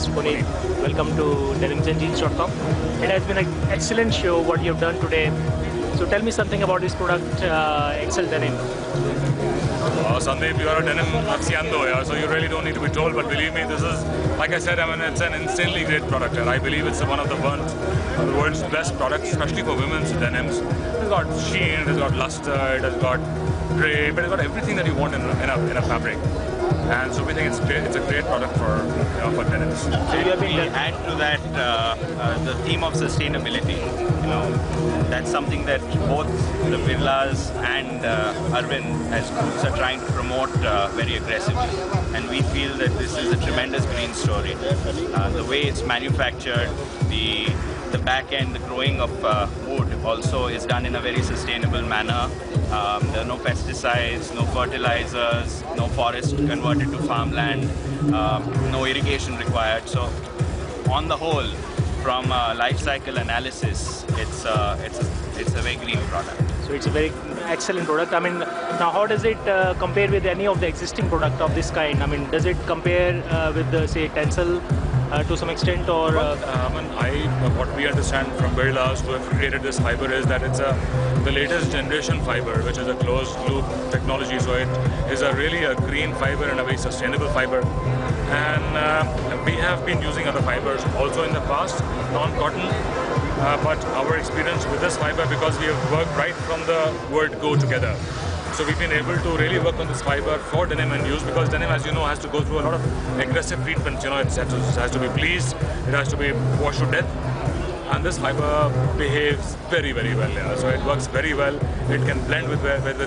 is Puneet. Welcome to denimsandjeans.com. It has been an excellent show what you've done today. So tell me something about this product, Excel Denim. Sandeep, you are a denim aficionado, yeah, so you really don't need to be told, but believe me, this is, like I said, I mean, it's an insanely great product, and I believe it's one of the world's best products, especially for women's denims. It's got sheen, it's got luster, it has got drape, it's got everything that you want in a fabric. And so we think it's great. It's a great product for denims. So you have been add to that the theme of sustainability. That's something that both the Birlas and Arvind as groups are trying to promote very aggressively. And we feel that this is a tremendous green story. The way it's manufactured, the back end, the growing of wood also is done in a very sustainable manner. There are no pesticides, no fertilizers, no forest converted to farmland, no irrigation required. So on the whole, from life cycle analysis, it's a very green product. So it's a very excellent product. I mean, now how does it compare with any of the existing product of this kind? I mean, does it compare with the, say, Tencel to some extent, or? What we understand from Birlas who have created this fiber is that it's the latest generation fiber, which is a closed loop technology. So it is really a green fiber and a very sustainable fiber. And we have been using other fibers also in the past, non-cotton. But our experience with this fiber, because we have worked right from the word go together. So we've been able to really work on this fiber for denim and use, because denim, as you know, has to go through a lot of aggressive treatments. It has to be bleached, it has to be washed to death. And this fiber behaves very, very well. Yeah. So it works very well. It can blend with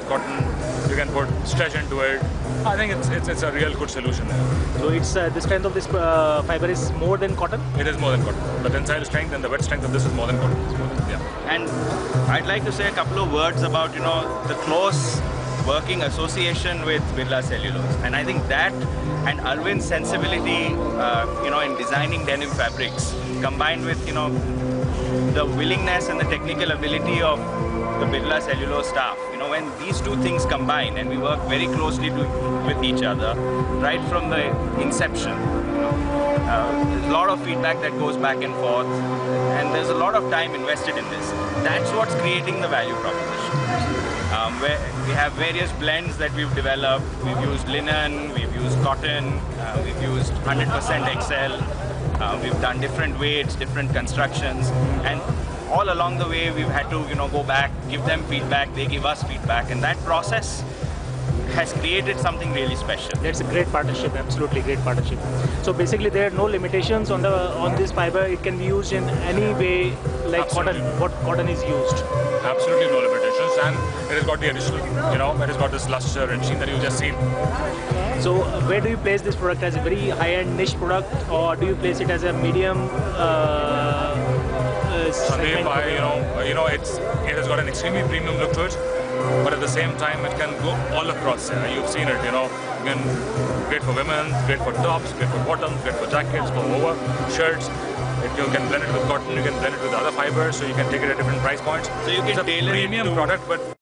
cotton. You can put stretch into it. I think it's a real good solution. So it's the strength of this fiber is more than cotton? It is more than cotton. The tensile strength and the wet strength of this is more than cotton. Yeah. And I'd like to say a couple of words about the close working association with Birla Cellulose. And I think that and Arvind's sensibility in designing denim fabrics, combined with the willingness and the technical ability of the Birla Cellulose staff. When these two things combine, and we work very closely with each other, right from the inception. There's a lot of feedback that goes back and forth, and there's a lot of time invested in this. That's what's creating the value proposition. Where we have various blends that we've developed. We've used linen, we've used cotton, we've used 100% XL. We've done different weights, different constructions, and all along the way we've had to go back, give them feedback, they give us feedback, and that process has created something really special. That's a great partnership, absolutely great partnership. So basically there are no limitations on this fiber. It can be used in any way like cotton, what cotton is used. Absolutely no limitations, and it has got the additional, it has got this luster and sheen that you just seen. So where do you place this product, as a very high-end niche product, or do you place it as a medium Sandeep, it has got an extremely premium look to it, but at the same time it can go all across. You've seen it, great for women, great for tops, great for bottoms, great for jackets, for over shirts. You can blend it with cotton, you can blend it with other fibers, so you can take it at different price points. So you can tailor it to premium product, but